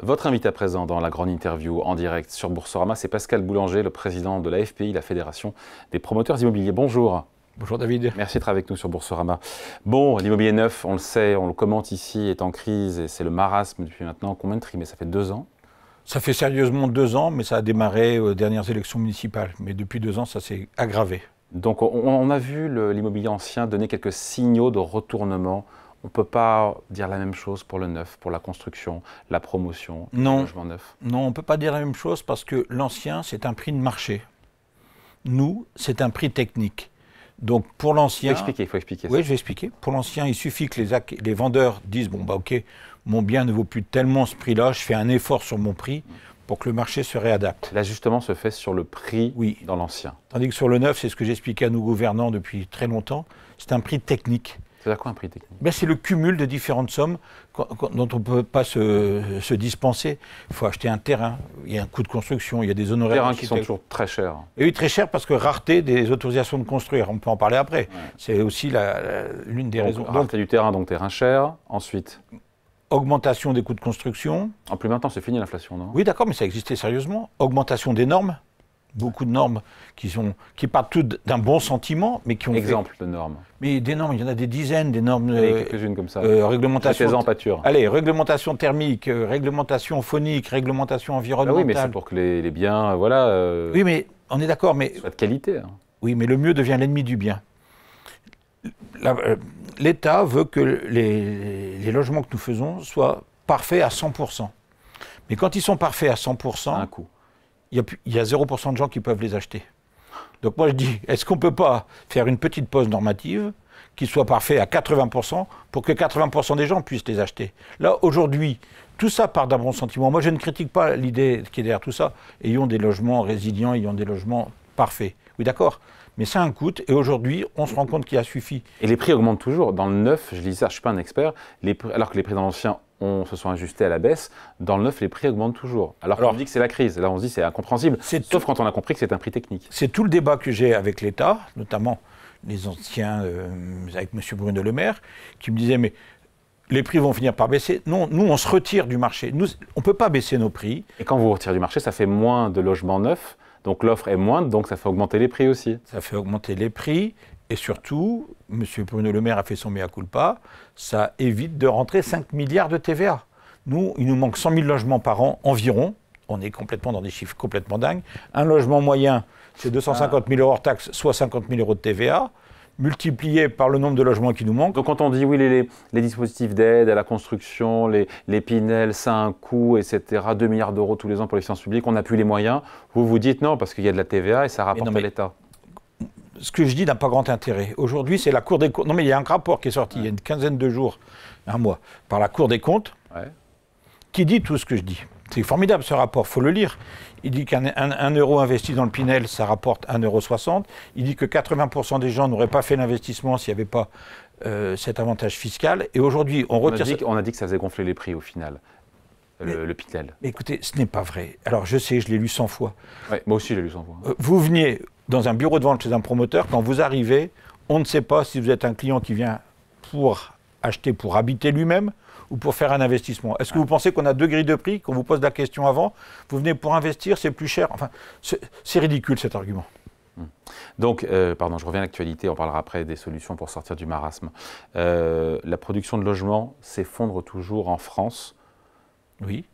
Votre invité à présent dans la grande interview en direct sur Boursorama, c'est Pascal Boulanger, le président de la FPI, la Fédération des promoteurs immobiliers. Bonjour. Bonjour David. Merci d'être avec nous sur Boursorama. Bon, l'immobilier neuf, on le sait, on le commente ici, est en crise et c'est le marasme depuis maintenant combien de trimestres? Ça fait 2 ans? Ça fait sérieusement 2 ans, mais ça a démarré aux dernières élections municipales. Mais depuis 2 ans, ça s'est aggravé. Donc on a vu l'immobilier ancien donner quelques signaux de retournement. On ne peut pas dire la même chose pour le neuf, pour la construction, la promotion, le logement neuf. Non, on ne peut pas dire la même chose parce que l'ancien, c'est un prix de marché. Nous, c'est un prix technique. Donc pour l'ancien... Il faut expliquer. Oui, je vais expliquer. Pour l'ancien, il suffit que les vendeurs disent « bon, bah ok, mon bien ne vaut plus tellement ce prix-là, je fais un effort sur mon prix pour que le marché se réadapte. » L'ajustement se fait sur le prix dans l'ancien. Tandis que sur le neuf, c'est ce que j'expliquais à nos gouvernants depuis très longtemps, c'est un prix technique. C'est quoi un prix technique? Ben, c'est le cumul de différentes sommes dont on ne peut pas se dispenser. Il faut acheter un terrain, il y a un coût de construction, il y a des honoraires. Terrains qui sont toujours très chers. Et oui, très cher parce que rareté des autorisations de construire, on peut en parler après. Ouais. C'est aussi l'une des raisons. Rareté du terrain, donc terrain cher. Ensuite, augmentation des coûts de construction. En plus maintenant, c'est fini l'inflation, non? Oui, d'accord, mais ça existait sérieusement. Augmentation des normes. Beaucoup de normes qui partent toutes d'un bon sentiment, mais qui ont Exemple de normes. Mais des normes, il y en a des dizaines, des normes... quelques-unes comme ça. Réglementation... pâture. Allez, réglementation thermique, réglementation phonique, réglementation environnementale... Ah oui, mais c'est pour que les biens, voilà... Oui, mais on est d'accord, mais... Soit de qualité. Hein. Oui, mais le mieux devient l'ennemi du bien. L'État veut que les logements que nous faisons soient parfaits à 100%. Mais quand ils sont parfaits à 100%... Ça a un coût. Il y a 0% de gens qui peuvent les acheter. Donc moi je dis, est-ce qu'on ne peut pas faire une petite pause normative qui soit parfait à 80% pour que 80% des gens puissent les acheter? Là, aujourd'hui, tout ça part d'un bon sentiment. Moi, je ne critique pas l'idée qui est derrière tout ça. Ayons des logements résilients, ayons des logements parfaits. Oui, d'accord. Mais ça a un coût, et aujourd'hui, on se rend compte qu'il a suffi. Et les prix augmentent toujours. Dans le neuf, je dis ça, je ne suis pas un expert, alors que les prix dans l'ancien se sont ajustés à la baisse, dans le neuf, les prix augmentent toujours. Alors qu'on dit que c'est la crise. Là, on se dit que c'est incompréhensible, sauf quand on a compris que c'est un prix technique. C'est tout le débat que j'ai avec l'État, notamment les anciens, avec M. Bruno Le Maire, qui me disaient, mais les prix vont finir par baisser. Non, nous, on se retire du marché. Nous, on ne peut pas baisser nos prix. Et quand vous vous retirez du marché, ça fait moins de logements neufs, donc l'offre est moindre, donc ça fait augmenter les prix aussi. Ça fait augmenter les prix. Et surtout, M. Bruno Le Maire a fait son mea culpa, ça évite de rentrer 5 milliards de TVA. Nous, il nous manque 100 000 logements par an environ. On est complètement dans des chiffres complètement dingues. Un logement moyen, c'est 250 000 euros hors taxe, soit 50 000 euros de TVA, multiplié par le nombre de logements qui nous manquent. Donc quand on dit, oui, les dispositifs d'aide à la construction, les Pinel, ça a un coût, etc., 2 milliards d'euros tous les ans pour les finances publiques, on n'a plus les moyens, vous vous dites non, parce qu'il y a de la TVA et ça rapporte à l'État. Ce que je dis n'a pas grand intérêt. Aujourd'hui, c'est la Cour des comptes. Non, mais il y a un rapport qui est sorti il y a une quinzaine de jours, un mois, par la Cour des comptes, qui dit tout ce que je dis. C'est formidable ce rapport, il faut le lire. Il dit qu'un euro investi dans le Pinel, ça rapporte 1,60 €. Il dit que 80% des gens n'auraient pas fait l'investissement s'il n'y avait pas cet avantage fiscal. Et aujourd'hui, on retire... On a dit que ça faisait gonfler les prix au final. Le Pinel. Mais écoutez, ce n'est pas vrai. Alors je sais, je l'ai lu 100 fois. Ouais, moi aussi, je l'ai lu 100 fois. Vous veniez dans un bureau de vente chez un promoteur, quand vous arrivez, on ne sait pas si vous êtes un client qui vient pour acheter, pour habiter lui-même, ou pour faire un investissement. Est-ce que vous pensez qu'on a 2 grilles de prix, qu'on vous pose la question avant? Vous venez pour investir, c'est plus cher. Enfin, c'est ridicule cet argument. Donc, pardon, je reviens à l'actualité, on parlera après des solutions pour sortir du marasme. La production de logements s'effondre toujours en France. Oui.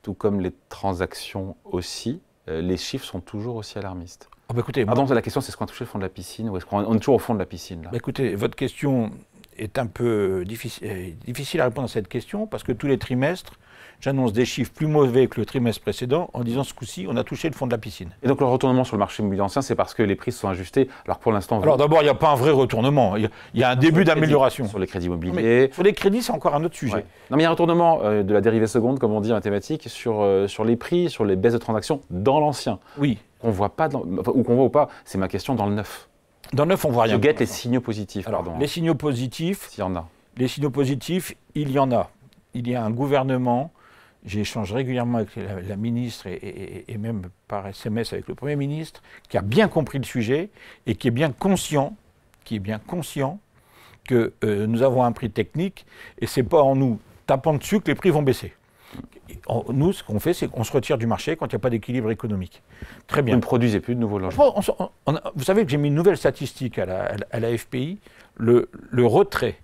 Tout comme les transactions aussi. Les chiffres sont toujours aussi alarmistes. Oh bah écoutez, pardon, la question c'est est-ce qu'on a touché le fond de la piscine ou est-ce qu'on est toujours au fond de la piscine là? Bah écoutez, votre question est un peu difficile à répondre à cette question parce que tous les trimestres, j'annonce des chiffres plus mauvais que le trimestre précédent en disant ce coup-ci, on a touché le fond de la piscine. Et donc le retournement sur le marché immobilier ancien, c'est parce que les prix se sont ajustés. Alors pour l'instant... Alors d'abord, il n'y a pas un vrai retournement. Il y a un début d'amélioration. Sur les crédits immobiliers... Sur les crédits, c'est encore un autre sujet. Ouais. Non mais il y a un retournement de la dérivée seconde, comme on dit en mathématiques, sur les prix, sur les baisses de transactions dans l'ancien. Oui. Qu'on voit pas, ou qu'on voit ou pas, c'est ma question dans le neuf. Dans le neuf, on voit rien. Je guette les signaux positifs, alors, pardon. Les signaux positifs... S'il y en a. Les signaux positifs, il y en a. Il y a un gouvernement, j'échange régulièrement avec la ministre et même par SMS avec le Premier ministre, qui a bien compris le sujet et qui est bien conscient que nous avons un prix technique et ce n'est pas en nous tapant dessus que les prix vont baisser. Nous, ce qu'on fait, c'est qu'on se retire du marché quand il n'y a pas d'équilibre économique. Très bien. Vous ne produisez plus de nouveaux logements. Vous savez que j'ai mis une nouvelle statistique à la FPI, le retrait.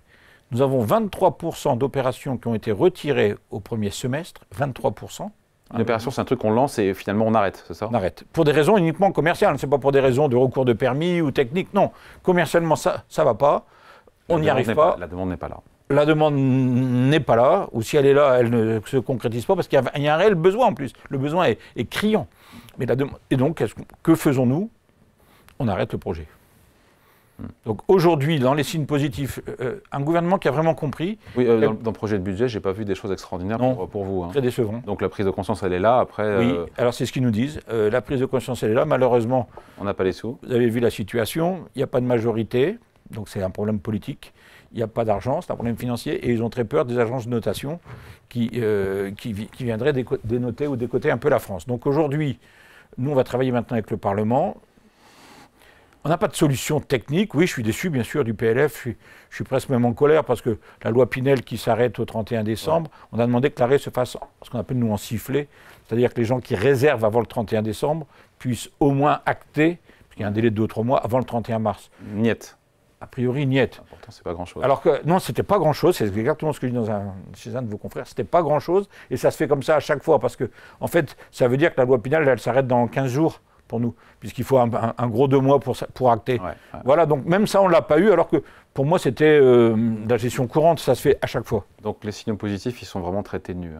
Nous avons 23% d'opérations qui ont été retirées au premier semestre, 23%. Une opération, c'est un truc qu'on lance et finalement on arrête, c'est ça? On arrête. Pour des raisons uniquement commerciales, ce n'est pas pour des raisons de recours de permis ou technique, non. Commercialement, ça ne va pas, on n'y arrive pas. La demande n'est pas là. La demande n'est pas là, ou si elle est là, elle ne se concrétise pas, parce qu'il y a un réel besoin en plus. Le besoin est criant. Mais et donc, que faisons-nous? On arrête le projet. Donc aujourd'hui, dans les signes positifs, un gouvernement qui a vraiment compris... Oui, dans le projet de budget, je n'ai pas vu des choses extraordinaires pour vous. Très décevant. Donc la prise de conscience, elle est là, après... Oui, alors c'est ce qu'ils nous disent. La prise de conscience, elle est là. Malheureusement... On n'a pas les sous. Vous avez vu la situation, il n'y a pas de majorité, donc c'est un problème politique. Il n'y a pas d'argent, c'est un problème financier, et ils ont très peur des agences de notation qui viendraient dénoter ou décoter un peu la France. Donc aujourd'hui, nous, on va travailler maintenant avec le Parlement. On n'a pas de solution technique. Oui, je suis déçu, bien sûr, du PLF. Je suis presque même en colère parce que la loi Pinel qui s'arrête au 31 décembre, on a demandé que l'arrêt se fasse, ce qu'on appelle nous en sifflet, c'est-à-dire que les gens qui réservent avant le 31 décembre puissent au moins acter, parce qu'il y a un délai de 2 ou 3 mois, avant le 31 mars. Niet. A priori, niet. Pourtant, c'est pas grand-chose. Alors que, non, c'était pas grand-chose, c'est exactement ce que je dis chez un de vos confrères, c'était pas grand-chose, et ça se fait comme ça à chaque fois, parce que, en fait, ça veut dire que la loi Pinel, elle s'arrête dans 15 jours pour nous, puisqu'il faut un gros 2 mois pour acter. Ouais. Voilà, donc même ça, on ne l'a pas eu, alors que, pour moi, c'était de la gestion courante, ça se fait à chaque fois. Donc les signaux positifs, ils sont vraiment très ténus.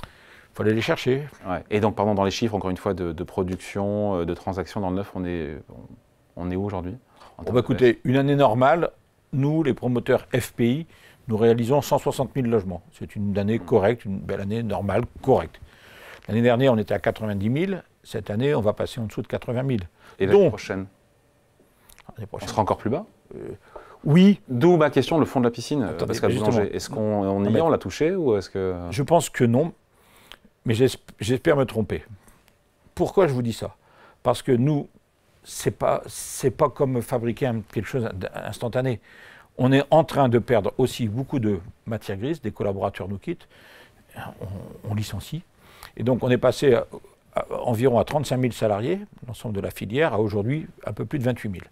Il faut aller les chercher. Ouais. Et donc, pardon, dans les chiffres, encore une fois, de production, de transactions dans le neuf, on est où aujourd'hui? Écoutez, une année normale, nous, les promoteurs FPI, nous réalisons 160 000 logements. C'est une année correcte, une belle année normale, correcte. L'année dernière, on était à 90 000. Cette année, on va passer en dessous de 80 000. Et l'année prochaine, on sera encore plus bas? Oui. D'où ma question, le fond de la piscine, Pascal Boulanger. Est-ce qu'on y est, on l'a touché ou est-ce que... Je pense que non, mais j'espère me tromper. Pourquoi je vous dis ça? Parce que nous, c'est pas comme fabriquer quelque chose d'instantané. On est en train de perdre aussi beaucoup de matières grises, des collaborateurs nous quittent, on licencie. Et donc on est passé environ à 35 000 salariés, l'ensemble de la filière, à aujourd'hui un peu plus de 28 000.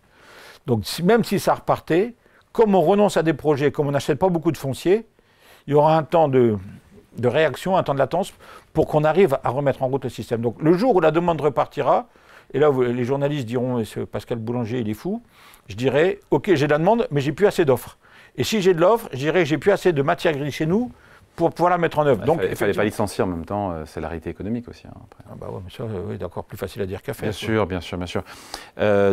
Donc même si ça repartait, comme on renonce à des projets, comme on n'achète pas beaucoup de foncier, il y aura un temps de réaction, un temps de latence pour qu'on arrive à remettre en route le système. Donc le jour où la demande repartira, et là les journalistes diront « Pascal Boulanger, il est fou », je dirais « Ok, j'ai de la demande, mais j'ai plus assez d'offres. Et si j'ai de l'offre, je dirais « J'ai plus assez de matière grise chez nous ». Pour pouvoir la mettre en œuvre. Donc, il ne fallait pas licencier en même temps, c'est la réalité économique aussi. Hein, après. Ah bah ouais, mais ça, oui, d'accord, plus facile à dire qu'à faire. Bien sûr.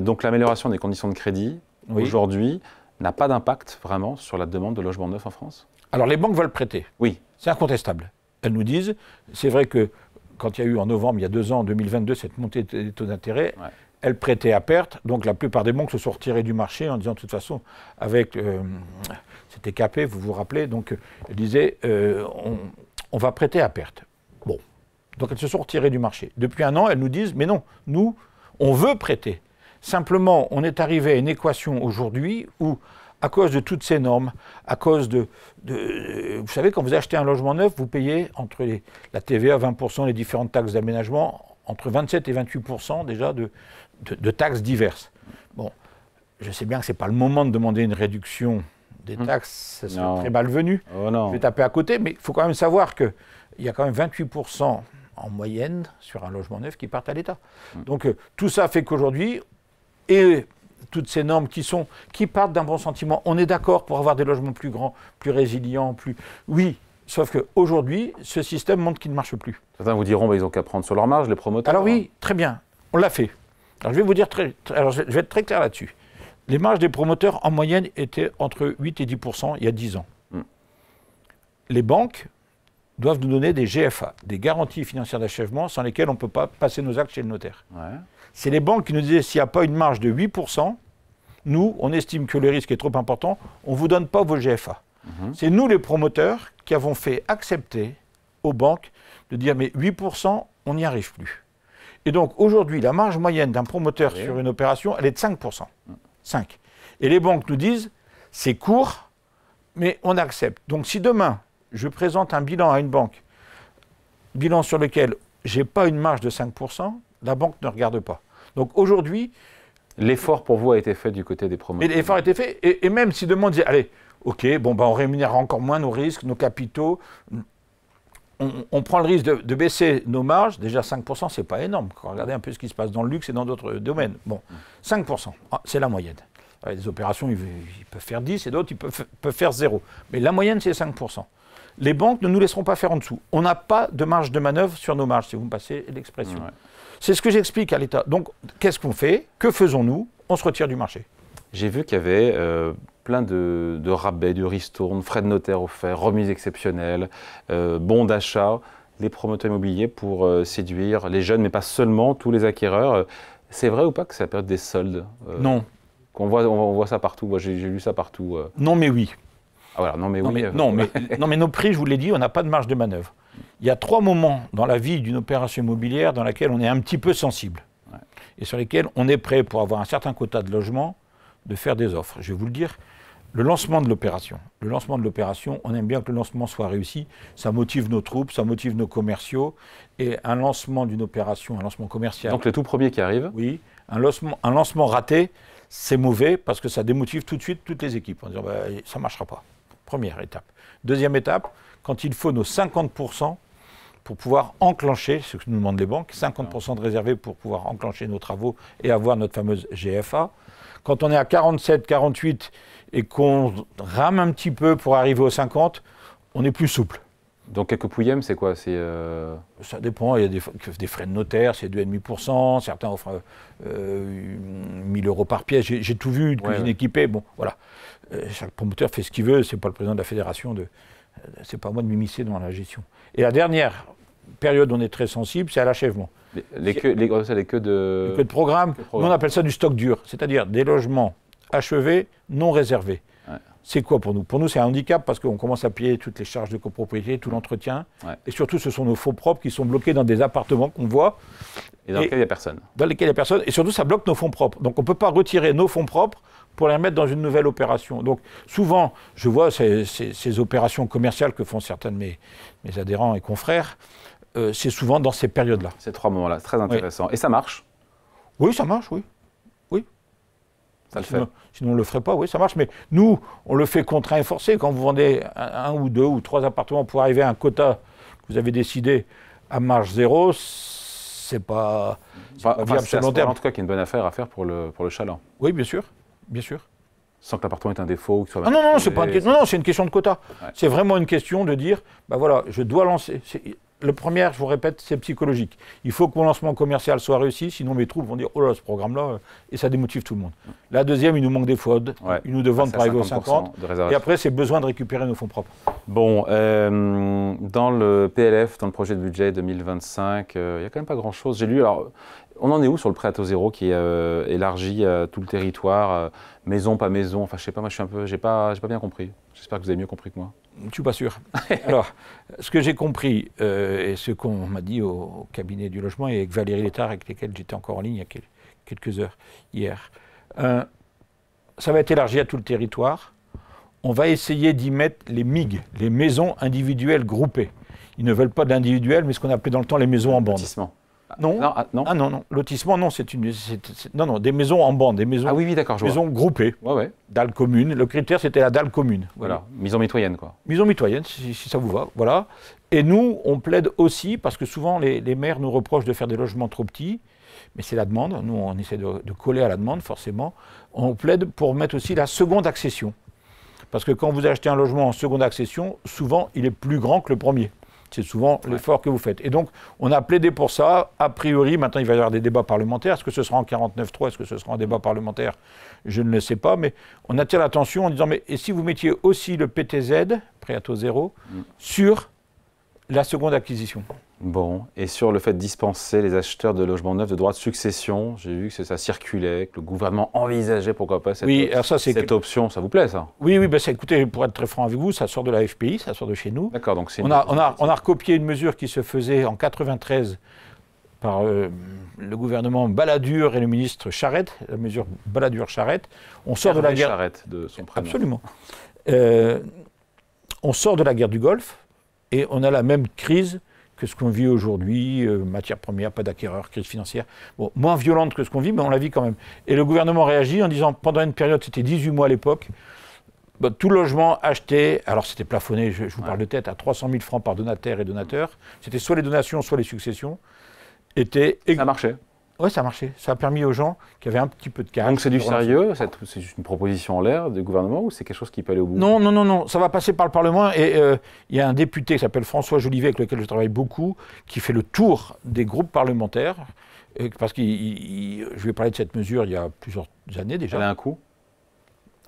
Donc l'amélioration des conditions de crédit, aujourd'hui, n'a pas d'impact vraiment sur la demande de logements neufs en France? Alors les banques veulent prêter. Oui. C'est incontestable. Elles nous disent, c'est vrai que quand il y a eu en novembre, il y a 2 ans, en 2022, cette montée des taux d'intérêt, elles prêtaient à perte, donc la plupart des banques se sont retirées du marché en disant de toute façon, avec... c'était capé, vous vous rappelez, donc elles disaient on va prêter à perte. Bon, donc elles se sont retirées du marché. Depuis 1 an, elles nous disent mais non, nous, on veut prêter. Simplement, on est arrivé à une équation aujourd'hui où, à cause de toutes ces normes, à cause vous savez, quand vous achetez un logement neuf, vous payez entre la TVA 20%, les différentes taxes d'aménagement, entre 27 et 28% déjà de taxes diverses. Bon, je sais bien que ce n'est pas le moment de demander une réduction des taxes, ça serait très malvenu. Oh non. Je vais taper à côté, mais il faut quand même savoir qu'il y a quand même 28% en moyenne sur un logement neuf qui partent à l'État. Donc tout ça fait qu'aujourd'hui, et toutes ces normes qui partent d'un bon sentiment, on est d'accord pour avoir des logements plus grands, plus résilients, plus... Oui, sauf qu'aujourd'hui, ce système montre qu'il ne marche plus. Certains vous diront ils n'ont qu'à prendre sur leur marge, les promoteurs. Alors oui, très bien, on l'a fait. Alors je vais vous dire je vais être très clair là-dessus. Les marges des promoteurs, en moyenne, étaient entre 8 et 10% il y a 10 ans. Les banques doivent nous donner des GFA, des garanties financières d'achèvement, sans lesquelles on ne peut pas passer nos actes chez le notaire. C'est les banques qui nous disaient, s'il n'y a pas une marge de 8%, nous, on estime que le risque est trop important, on ne vous donne pas vos GFA. C'est nous, les promoteurs, qui avons fait accepter aux banques de dire, mais 8%, on n'y arrive plus. Et donc, aujourd'hui, la marge moyenne d'un promoteur sur une opération, elle est de 5%. 5. Et les banques nous disent, c'est court, mais on accepte. Donc si demain, je présente un bilan à une banque bilan sur lequel je n'ai pas une marge de 5%, la banque ne regarde pas. Donc aujourd'hui... L'effort pour vous a été fait du côté des promoteurs. L'effort a été fait, et même si demain on disait, allez, ok, bon, on rémunère encore moins nos risques, nos capitaux, on prend le risque de baisser nos marges, déjà 5%, c'est pas énorme. Regardez un peu ce qui se passe dans le luxe et dans d'autres domaines. Bon, 5%, c'est la moyenne. Les opérations, ils peuvent faire 10 et d'autres, ils peuvent faire 0. Mais la moyenne, c'est 5%. Les banques ne nous laisseront pas faire en dessous. On n'a pas de marge de manœuvre sur nos marges, si vous me passez l'expression. Ouais. C'est ce que j'explique à l'État. Donc, qu'est-ce qu'on fait? Que faisons-nous? On se retire du marché. J'ai vu qu'il y avait plein de rabais, de ristournes, frais de notaire offerts, remises exceptionnelles, bons d'achat, les promoteurs immobiliers pour séduire les jeunes, mais pas seulement, tous les acquéreurs. C'est vrai ou pas que c'est la période des soldes? Non. On voit ça partout. Moi, j'ai lu ça partout. Non, mais oui. Ah, voilà, non, mais oui. Non, mais nos prix, je vous l'ai dit, on n'a pas de marge de manœuvre. Il y a 3 moments dans la vie d'une opération immobilière dans laquelle on est un petit peu sensible. Ouais. Et sur lesquels on est prêt, pour avoir un certain quota de logement, de faire des offres. Je vais vous le dire, le lancement de l'opération. Le lancement de l'opération, on aime bien que le lancement soit réussi. Ça motive nos troupes, ça motive nos commerciaux. Et un lancement d'une opération, un lancement commercial... Donc le tout premier qui arrive? Oui. Un lancement raté, c'est mauvais parce que ça démotive tout de suite toutes les équipes. En disant, ça ne marchera pas. Première étape. Deuxième étape, quand il faut nos 50% pour pouvoir enclencher, ce que nous demandent les banques, 50% de réservés pour pouvoir enclencher nos travaux et avoir notre fameuse GFA. Quand on est à 47, 48 et qu'on rame un petit peu pour arriver aux 50, on est plus souple. Donc quelques pouillèmes, c'est quoi? Ça dépend, il y a des frais de notaire, c'est 2,5%, certains offrent 1000 € par pièce, j'ai tout vu, une cuisine équipée, bon voilà. Chaque promoteur fait ce qu'il veut, c'est pas le président de la fédération, c'est pas à moi de m'immiscer dans la gestion. Et la dernière période où on est très sensible, c'est à l'achèvement. Les queues de programme, nous on appelle ça du stock dur, c'est-à-dire des logements achevés, non réservés. Ouais. C'est quoi pour nous? Pour nous, c'est un handicap parce qu'on commence à payer toutes les charges de copropriété, tout l'entretien. Ouais. Et surtout, ce sont nos fonds propres qui sont bloqués dans des appartements qu'on voit. Et dans lesquels il n'y a personne. Dans lesquels il n'y a personne. Et surtout, ça bloque nos fonds propres. Donc, on ne peut pas retirer nos fonds propres pour les mettre dans une nouvelle opération. Donc, souvent, je vois ces opérations commerciales que font certains de mes adhérents et confrères. C'est souvent dans ces périodes-là. Ces 3 moments-là, très intéressant. Oui. Et ça marche? Oui, ça marche, oui. Oui. Ça le fait. Sinon, on ne le ferait pas, oui, ça marche. Mais nous, on le fait contraint et forcé. Quand vous vendez 1 ou 2 ou 3 appartements pour arriver à un quota que vous avez décidé à marge zéro, c'est pas viable sur le long terme. En tout cas, qu'il y a une bonne affaire à faire pour le chaland. Oui, bien sûr. Bien sûr. Sans que l'appartement ait un défaut ou que soit non, c'est pas c'est une question de quota. Ouais. C'est vraiment une question de dire, voilà, je dois lancer. Le premier, je vous répète, c'est psychologique. Il faut que mon lancement commercial soit réussi, sinon mes troupes vont dire, oh là, ce programme-là, et ça démotive tout le monde. La deuxième, il nous manque des FOD, il nous demande pour arriver aux 50, et après, c'est besoin de récupérer nos fonds propres. Bon, dans le PLF, dans le projet de budget 2025, il n'y a quand même pas grand-chose. J'ai lu, alors, on en est où sur le prêt à taux zéro qui est élargi à tout le territoire, maison, pas maison, enfin, je sais pas, moi, j'ai pas bien compris. J'espère que vous avez mieux compris que moi. Je ne suis pas sûr. Alors, ce que j'ai compris, et ce qu'on m'a dit au cabinet du logement et avec Valérie Létard, avec lesquels j'étais encore en ligne il y a quelques heures hier, ça va être élargi à tout le territoire. On va essayer d'y mettre les MIG, les maisons individuelles groupées. Ils ne veulent pas d'individuelles, mais ce qu'on appelait dans le temps les maisons en bande. Lotissement. Non. Non. Ah non. Lotissement, non, non, des maisons en bande, des maisons, maisons groupées, dalle commune. Le critère, c'était la dalle commune. Voilà, maison mitoyenne, quoi. Maison mitoyenne, si ça vous va, voilà. Et nous, on plaide aussi, parce que souvent, les maires nous reprochent de faire des logements trop petits, mais c'est la demande. Nous, on essaie de coller à la demande, forcément. On plaide pour mettre aussi la seconde accession. Parce que quand vous achetez un logement en seconde accession, souvent, il est plus grand que le premier. C'est souvent l'effort que vous faites. Et donc, on a plaidé pour ça. A priori, maintenant, il va y avoir des débats parlementaires. Est-ce que ce sera en 49.3 ? Est-ce que ce sera en débat parlementaire ? Je ne le sais pas. Mais on attire l'attention en disant, mais et si vous mettiez aussi le PTZ, prêt à taux zéro, sur la seconde acquisition ? Bon, et sur le fait de dispenser les acheteurs de logements neufs de droits de succession, j'ai vu que ça circulait, que le gouvernement envisageait, pourquoi pas, cette option. Ça vous plaît, ça ? Oui, écoutez, pour être très franc avec vous, ça sort de la FPI, ça sort de chez nous. D'accord, donc c'est... On a recopié une mesure qui se faisait en 93 par le gouvernement Balladur et le ministre Charette, la mesure Balladur-Charette. On sort de la guerre... Charette, de son prénom. Absolument. On sort de la guerre du Golfe et on a la même crise que ce qu'on vit aujourd'hui, matières premières, pas d'acquéreurs, crise financière. Bon, moins violente que ce qu'on vit, mais on la vit quand même. Et le gouvernement réagit en disant, pendant une période, c'était 18 mois à l'époque, tout logement acheté, alors c'était plafonné, je vous parle de tête, à 300 000 francs par donataire et donateur. C'était soit les donations, soit les successions. Ça marchait. Oui, ça a marché. Ça a permis aux gens qui avaient un petit peu de cash. Donc c'est du sérieux, c'est juste une proposition en l'air du gouvernement ou c'est quelque chose qui peut aller au bout? Non, ça va passer par le Parlement et il y a un député qui s'appelle François Jolivet, avec lequel je travaille beaucoup, qui fait le tour des groupes parlementaires, parce que je vais parler de cette mesure il y a plusieurs années déjà. Elle a un coût?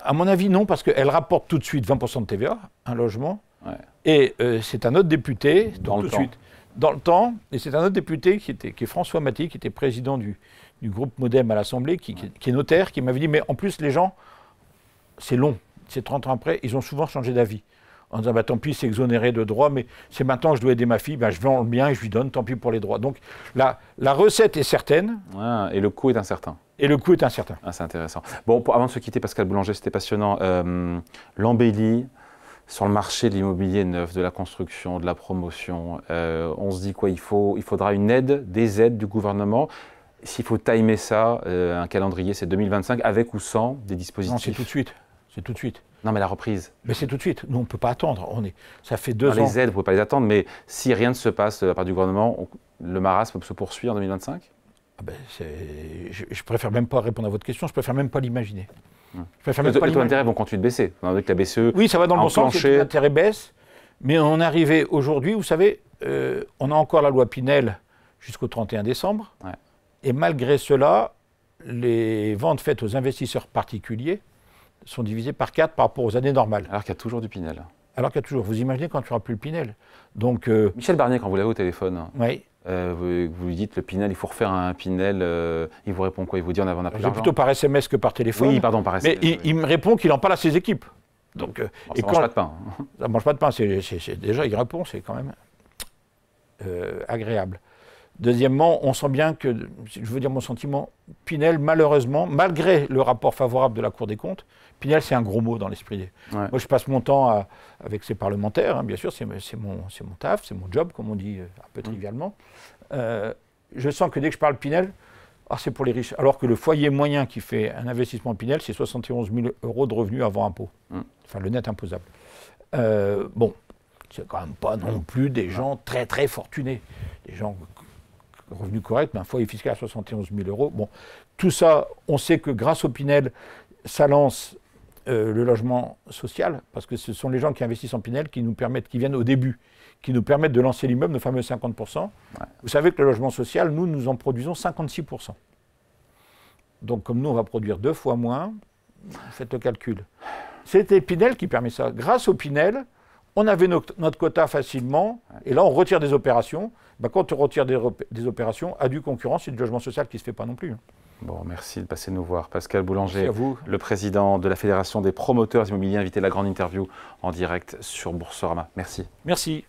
À mon avis, non, parce qu'elle rapporte tout de suite 20% de TVA, un logement, et c'est un autre député, donc tout de suite. Dans le temps, et c'est un autre député qui est François Maty, qui était président du groupe Modem à l'Assemblée, qui est notaire, qui m'avait dit, mais en plus les gens, c'est long, c'est 30 ans après, ils ont souvent changé d'avis. En disant, bah, tant pis, c'est exonéré de droits, mais c'est maintenant que je dois aider ma fille, bah, je vends le bien et je lui donne, tant pis pour les droits. Donc la recette est certaine. Et le coût est incertain. C'est intéressant. Bon, avant de se quitter, Pascal Boulanger, c'était passionnant. L'embellie sur le marché de l'immobilier neuf, de la construction, de la promotion, on se dit quoi? Il faudra une aide, des aides du gouvernement. S'il faut timer ça, un calendrier, c'est 2025, avec ou sans des dispositifs? Non, c'est tout de suite. C'est tout de suite. Non, mais la reprise. Mais c'est tout de suite. Nous, on ne peut pas attendre. Ça fait 2 ans. Les aides, vous ne pouvez pas les attendre, mais si rien ne se passe de la part du gouvernement, le marasme se poursuit en 2025? Je préfère même pas répondre à votre question, je préfère même pas l'imaginer. Les taux d'intérêt vont continuer de baisser. On a vu que la BCE oui, ça va dans le bon sens, les taux d'intérêt baissent, mais on est arrivé aujourd'hui, vous savez, on a encore la loi Pinel jusqu'au 31 décembre, et malgré cela, les ventes faites aux investisseurs particuliers sont divisées par 4 par rapport aux années normales. Alors qu'il y a toujours du Pinel. Vous imaginez quand il n'y aura plus le Pinel. Donc, Michel Barnier, quand vous l'avez au téléphone, oui. Vous lui dites le Pinel, il faut refaire un Pinel, il vous répond quoi? Il vous dit on a plus d'argent. Plutôt par SMS que par téléphone. Oui, pardon, par SMS. Mais il me répond qu'il en parle à ses équipes. Donc, ça ne mange pas de pain. Ça ne mange pas de pain, déjà il répond, c'est quand même agréable. Deuxièmement, on sent bien que, je veux dire mon sentiment, Pinel, malheureusement, malgré le rapport favorable de la Cour des comptes, Pinel, c'est un gros mot dans l'esprit. Moi, je passe mon temps avec ces parlementaires, hein, bien sûr, c'est mon taf, c'est mon job, comme on dit un peu trivialement. Je sens que dès que je parle Pinel, c'est pour les riches. Alors que le foyer moyen qui fait un investissement Pinel, c'est 71 000 € de revenus avant impôt. Enfin, le net imposable. Bon, c'est quand même pas non plus des gens très très fortunés. Des gens revenus corrects, mais un foyer fiscal à 71 000 €. Bon, tout ça, on sait que grâce au Pinel, ça lance le logement social, parce que ce sont les gens qui investissent en Pinel qui viennent au début, qui nous permettent de lancer l'immeuble, nos fameux 50%. Vous savez que le logement social, nous en produisons 56%. Donc comme nous, on va produire 2 fois moins, faites le calcul. C'était Pinel qui permet ça. Grâce au Pinel, on avait notre quota facilement, et là on retire des opérations. Quand on retire des opérations, à due concurrence, c'est du logement social qui ne se fait pas non plus. Bon, merci de passer nous voir. Pascal Boulanger, le président de la Fédération des promoteurs immobiliers, invité à la grande interview en direct sur Boursorama. Merci. Merci.